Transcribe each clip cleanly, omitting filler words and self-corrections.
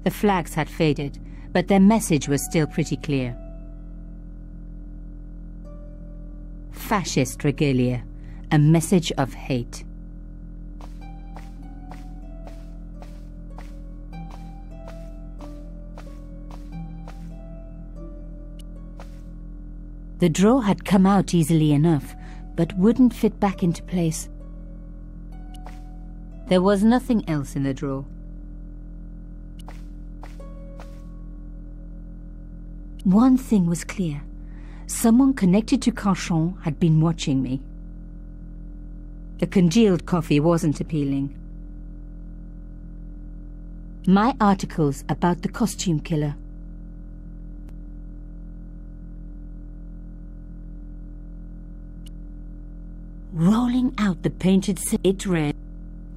The flags had faded, but their message was still pretty clear. Fascist regalia, a message of hate. The drawer had come out easily enough, but wouldn't fit back into place. There was nothing else in the drawer. One thing was clear. Someone connected to Cauchon had been watching me. The congealed coffee wasn't appealing. My articles about the costume killer. Rolling out the painted it read.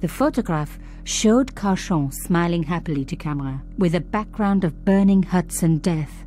The photograph showed Cauchon smiling happily to camera, with a background of burning huts and death.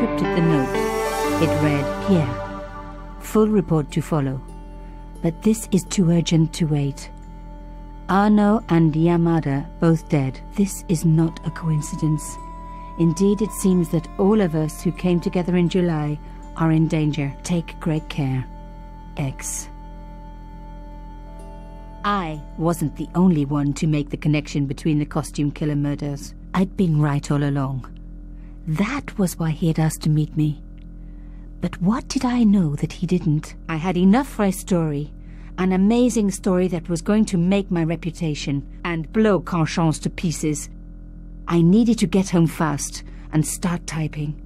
decrypted the note. It read, "Pierre, full report to follow. But this is too urgent to wait. Arno and Yamada both dead. This is not a coincidence. Indeed, it seems that all of us who came together in July are in danger. Take great care. X." I wasn't the only one to make the connection between the costume killer murders. I'd been right all along. That was why he had asked to meet me. But what did I know that he didn't? I had enough for a story. An amazing story that was going to make my reputation and blow Carchon's to pieces. I needed to get home fast and start typing.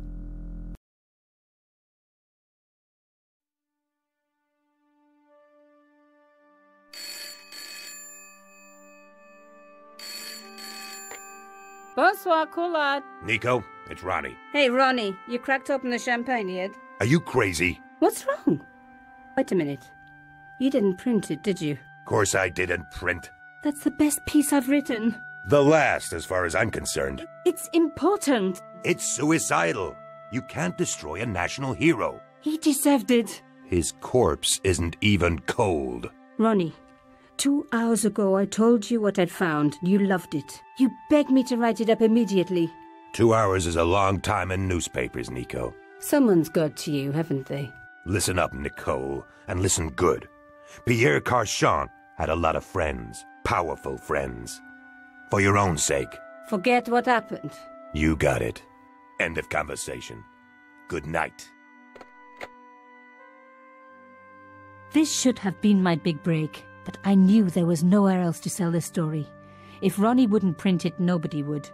Bonsoir, Collard. Nico, it's Ronnie. Hey, Ronnie, you cracked open the champagne yet? Are you crazy? What's wrong? Wait a minute. You didn't print it, did you? Course I didn't print. That's the best piece I've written. The last, as far as I'm concerned. It's important. It's suicidal. You can't destroy a national hero. He deserved it. His corpse isn't even cold. Ronnie, 2 hours ago I told you what I'd found. You loved it. You begged me to write it up immediately. 2 hours is a long time in newspapers, Nico. Someone's got to you, haven't they? Listen up, Nicole, and listen good. Pierre Carchon had a lot of friends, powerful friends. For your own sake. Forget what happened. You got it. End of conversation. Good night. This should have been my big break, but I knew there was nowhere else to sell this story. If Ronnie wouldn't print it, nobody would.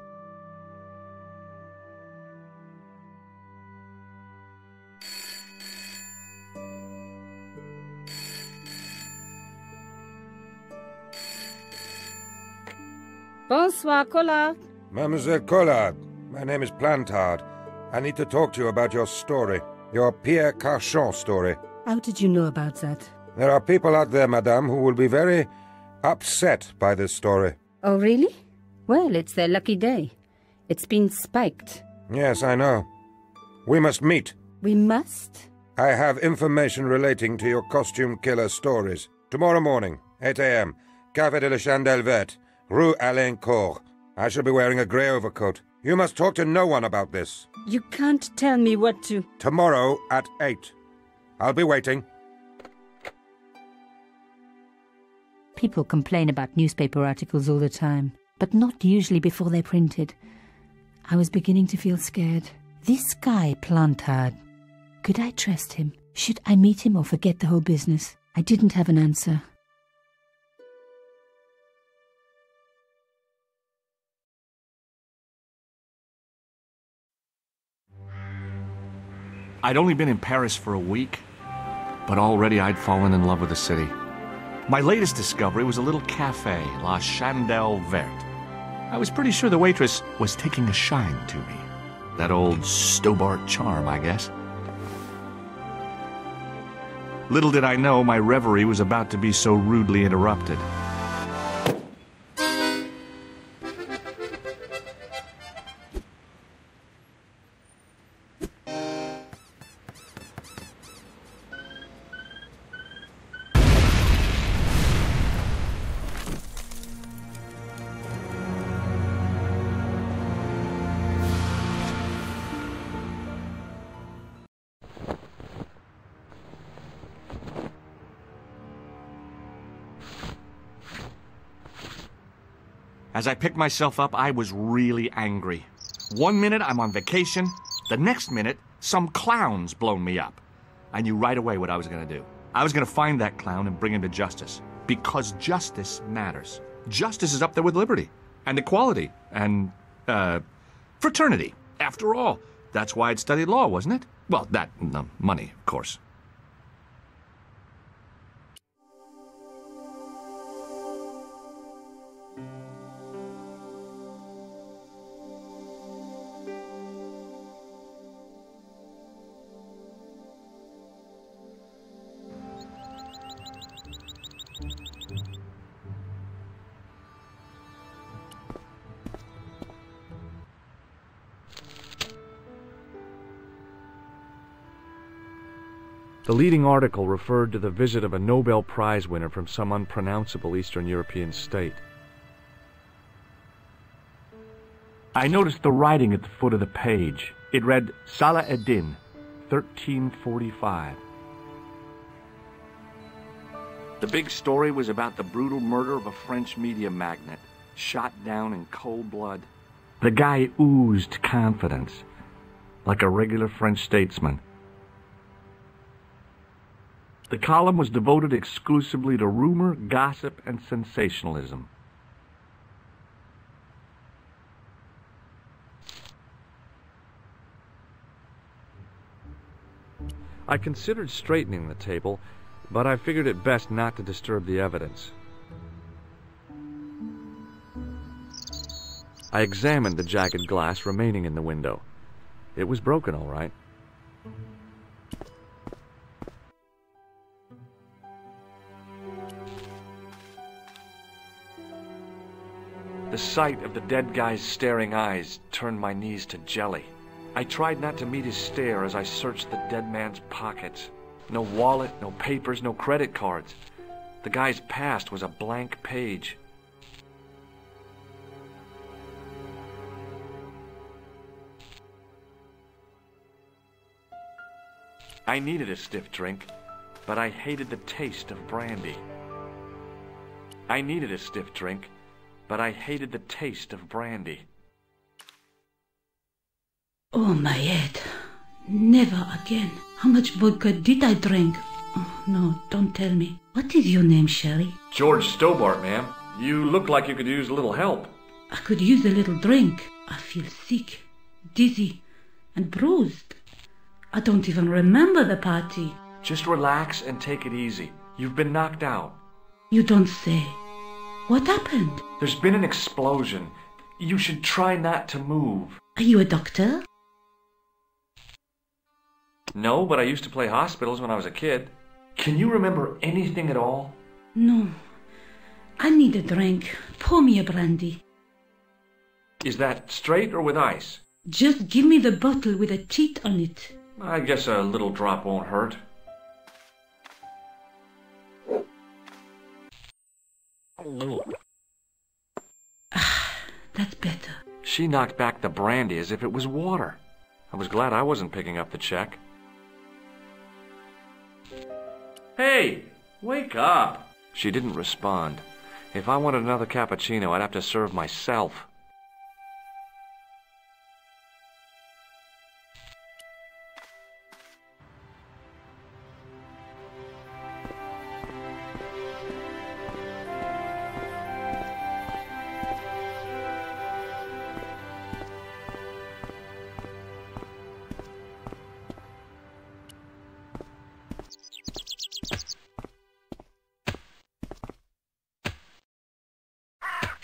Bonsoir, Collard. Mademoiselle Collard, my name is Plantard. I need to talk to you about your story. Your Pierre Carchon story. How did you know about that? There are people out there, madame, who will be very upset by this story. Oh, really? Well, it's their lucky day. It's been spiked. Yes, I know. We must meet. We must? I have information relating to your costume killer stories. Tomorrow morning, 8 a.m., Café de la Chandelle Verte, Rue Alain Court. I shall be wearing a grey overcoat. You must talk to no one about this. You can't tell me what to... Tomorrow at 8. I'll be waiting. People complain about newspaper articles all the time, but not usually before they're printed. I was beginning to feel scared. This guy, Plantard, could I trust him? Should I meet him or forget the whole business? I didn't have an answer. I'd only been in Paris for a week, but already I'd fallen in love with the city. My latest discovery was a little cafe, La Chandelle Verte. I was pretty sure the waitress was taking a shine to me. That old Stobart charm, I guess. Little did I know my reverie was about to be so rudely interrupted. As I picked myself up, I was really angry. 1 minute I'm on vacation, the next minute some clown's blown me up. I knew right away what I was going to do. I was going to find that clown and bring him to justice. Because justice matters. Justice is up there with liberty, and equality, and, fraternity. After all, that's why I'd studied law, wasn't it? Well, that, money, of course. The leading article referred to the visit of a Nobel Prize winner from some unpronounceable Eastern European state. I noticed the writing at the foot of the page. It read, Salah ad-Din, 1345. The big story was about the brutal murder of a French media magnate, shot down in cold blood. The guy oozed confidence, like a regular French statesman. The column was devoted exclusively to rumor, gossip, and sensationalism. I considered straightening the table, but I figured it best not to disturb the evidence. I examined the jagged glass remaining in the window. It was broken, all right. The sight of the dead guy's staring eyes turned my knees to jelly. I tried not to meet his stare as I searched the dead man's pockets. No wallet, no papers, no credit cards. The guy's past was a blank page. I needed a stiff drink, but I hated the taste of brandy. I needed a stiff drink, but I hated the taste of brandy. Oh, my head. Never again. How much vodka did I drink? Oh, no, don't tell me. What is your name, Sherry? George Stobart, ma'am. You look like you could use a little help. I could use a little drink. I feel sick, dizzy, and bruised. I don't even remember the party. Just relax and take it easy. You've been knocked out. You don't say. What happened? There's been an explosion. You should try not to move. Are you a doctor? No, but I used to play hospitals when I was a kid. Can you remember anything at all? No. I need a drink. Pour me a brandy. Is that straight or with ice? Just give me the bottle with a teat on it. I guess a little drop won't hurt. That's better. She knocked back the brandy as if it was water. I was glad I wasn't picking up the check. Hey, wake up! She didn't respond. If I wanted another cappuccino, I'd have to serve myself.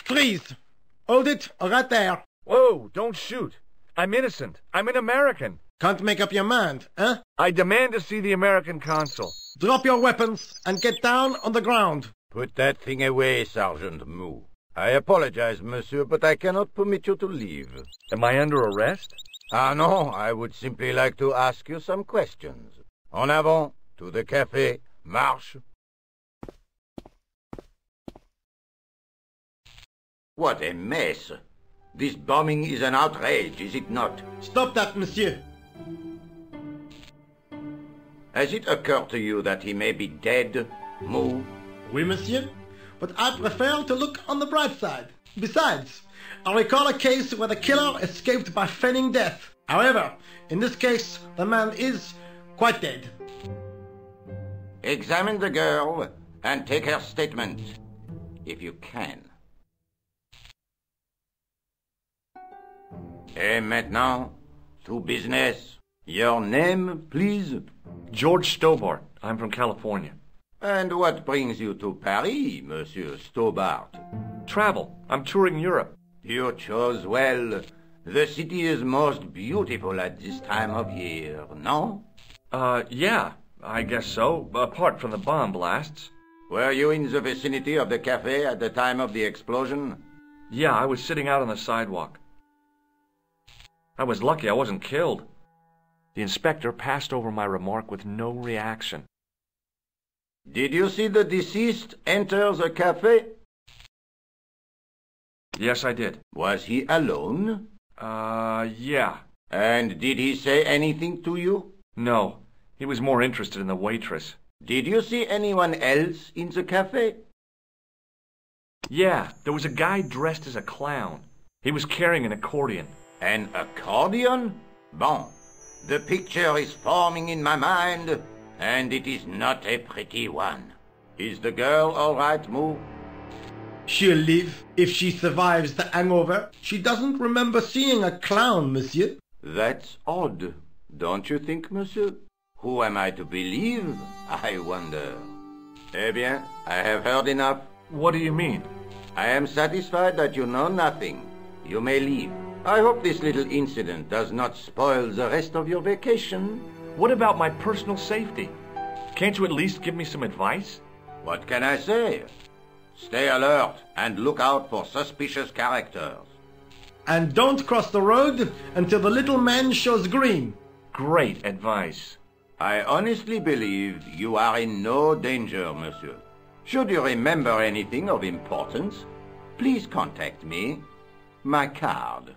Freeze! Hold it, right there. Whoa, don't shoot. I'm innocent. I'm an American. Can't make up your mind, eh? I demand to see the American consul. Drop your weapons and get down on the ground. Put that thing away, Sergeant Mou. I apologize, monsieur, but I cannot permit you to leave. Am I under arrest? Ah, no, I would simply like to ask you some questions. En avant, to the café, marche. What a mess. This bombing is an outrage, is it not? Stop that, monsieur. Has it occurred to you that he may be dead, Mou? Oui, monsieur. But I prefer to look on the bright side. Besides, I recall a case where the killer escaped by feigning death. However, in this case, the man is quite dead. Examine the girl and take her statement, if you can. Et maintenant, to business. Your name, please? George Stobart. I'm from California. And what brings you to Paris, Monsieur Stobart? Travel. I'm touring Europe. You chose well. The city is most beautiful at this time of year, no? Yeah, I guess so, apart from the bomb blasts. Were you in the vicinity of the cafe at the time of the explosion? Yeah, I was sitting out on the sidewalk. I was lucky I wasn't killed. The inspector passed over my remark with no reaction. Did you see the deceased enter the cafe? Yes, I did. Was he alone? Yeah. And did he say anything to you? No. He was more interested in the waitress. Did you see anyone else in the cafe? Yeah, there was a guy dressed as a clown. He was carrying an accordion. An accordion? Bon. The picture is forming in my mind, and it is not a pretty one. Is the girl all right, Moo? She'll live if she survives the hangover. She doesn't remember seeing a clown, monsieur. That's odd, don't you think, monsieur? Who am I to believe, I wonder? Eh bien, I have heard enough. What do you mean? I am satisfied that you know nothing. You may leave. I hope this little incident does not spoil the rest of your vacation. What about my personal safety? Can't you at least give me some advice? What can I say? Stay alert and look out for suspicious characters. And don't cross the road until the little man shows green. Great advice. I honestly believe you are in no danger, monsieur. Should you remember anything of importance, please contact me. My card.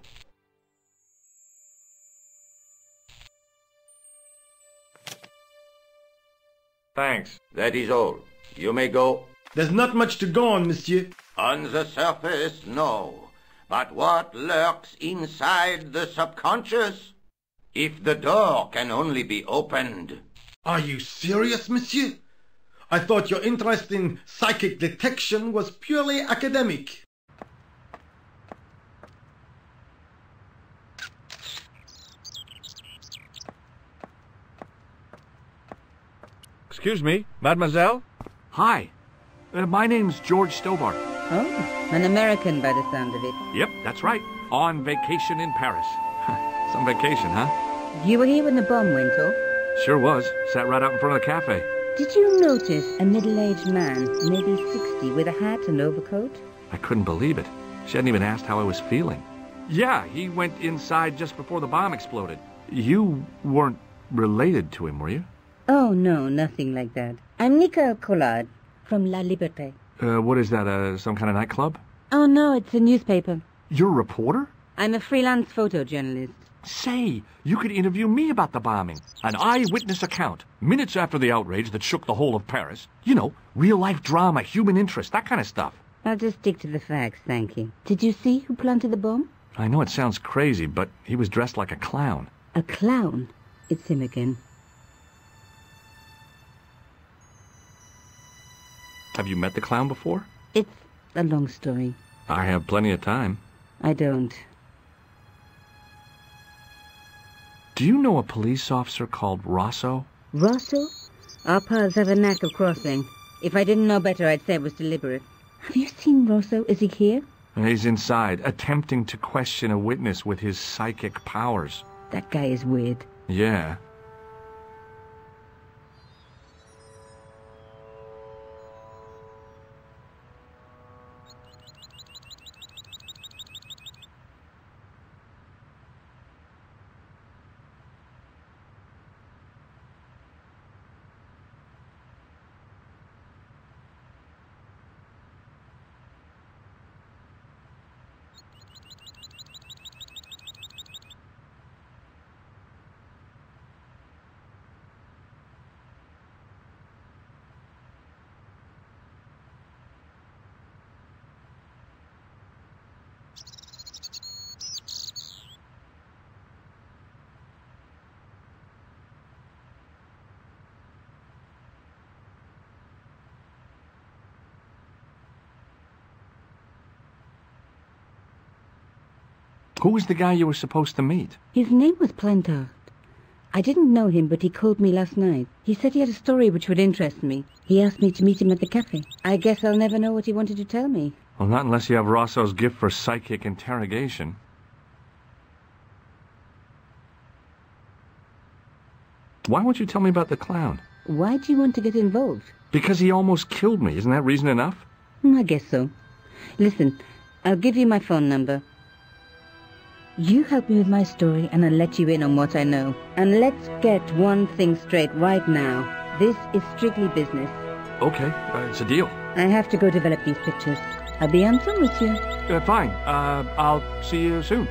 Thanks. That is all. You may go. There's not much to go on, monsieur. On the surface, no. But what lurks inside the subconscious? If the door can only be opened. Are you serious, monsieur? I thought your interest in psychic detection was purely academic. Excuse me, mademoiselle? Hi. My name's George Stobart. Oh, an American by the sound of it. Yep, that's right. On vacation in Paris. Some vacation, huh? You were here when the bomb went off? Sure was. Sat right out in front of the cafe. Did you notice a middle-aged man, maybe 60, with a hat and overcoat? I couldn't believe it. She hadn't even asked how I was feeling. Yeah, he went inside just before the bomb exploded. You weren't related to him, were you? Oh, no, nothing like that. I'm Nicole Collard from La Liberté. What is that, some kind of nightclub? Oh, no, it's a newspaper. You're a reporter? I'm a freelance photojournalist. Say, you could interview me about the bombing. An eyewitness account, minutes after the outrage that shook the whole of Paris. You know, real-life drama, human interest, that kind of stuff. I'll just stick to the facts, thank you. Did you see who planted the bomb? I know it sounds crazy, but he was dressed like a clown. A clown? It's him again. Have you met the clown before? It's a long story. I have plenty of time. I don't. Do you know a police officer called Rosso? Rosso? Our paths have a knack of crossing. If I didn't know better, I'd say it was deliberate. Have you seen Rosso? Is he here? He's inside, attempting to question a witness with his psychic powers. That guy is weird. Yeah. Who was the guy you were supposed to meet? His name was Plantard. I didn't know him, but he called me last night. He said he had a story which would interest me. He asked me to meet him at the cafe. I guess I'll never know what he wanted to tell me. Well, not unless you have Rosso's gift for psychic interrogation. Why won't you tell me about the clown? Why do you want to get involved? Because he almost killed me. Isn't that reason enough? I guess so. Listen, I'll give you my phone number. You help me with my story and I'll let you in on what I know. And let's get one thing straight right now. This is strictly business. Okay, it's a deal. I have to go develop these pictures. I'll be on phone with you. Fine. I'll see you soon.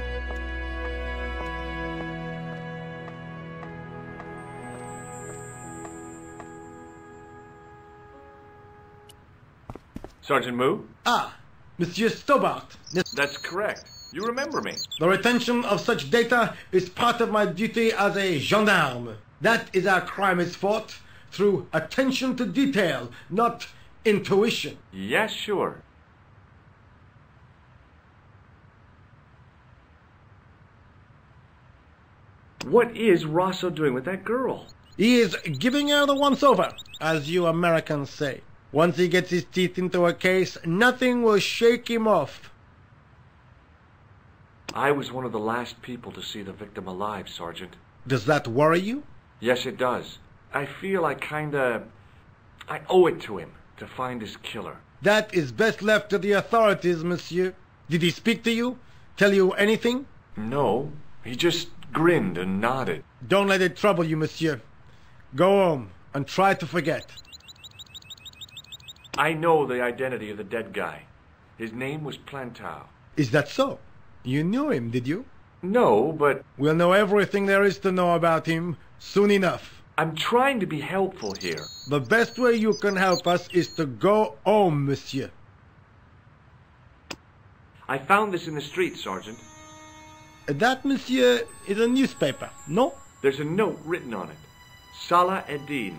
Sergeant Moo? Ah, Monsieur Stobart. That's correct. You remember me. The retention of such data is part of my duty as a gendarme. That is how crime is fought, through attention to detail, not intuition. Yes, sure. What is Rosso doing with that girl? He is giving her the once-over, as you Americans say. Once he gets his teeth into a case, nothing will shake him off. I was one of the last people to see the victim alive, Sergeant. Does that worry you? Yes, it does. I feel I owe it to him to find his killer. That is best left to the authorities, monsieur. Did he speak to you? Tell you anything? No, he just grinned and nodded. Don't let it trouble you, monsieur. Go home and try to forget. I know the identity of the dead guy. His name was Plantow. Is that so? You knew him, did you? No, but We'll know everything there is to know about him soon enough. I'm trying to be helpful here. The best way you can help us is to go home, monsieur. I found this in the street, Sergeant. That, monsieur, is a newspaper, no? There's a note written on it. Salah Eddin,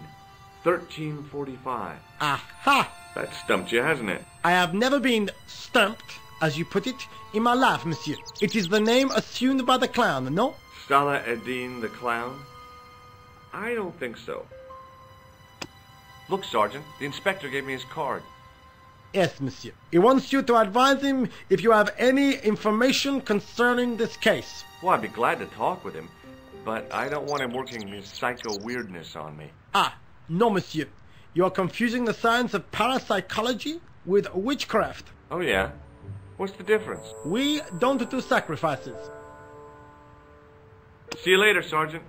1345. Aha! That stumped you, hasn't it? I have never been stumped, as you put it, in my life, monsieur. It is the name assumed by the clown, no? Salah Eddin the clown? I don't think so. Look, Sergeant, the inspector gave me his card. Yes, monsieur. He wants you to advise him if you have any information concerning this case. Well, I'd be glad to talk with him, but I don't want him working his psycho weirdness on me. Ah, no, monsieur. You are confusing the science of parapsychology with witchcraft. Oh, yeah? What's the difference? We don't do sacrifices. See you later, Sergeant.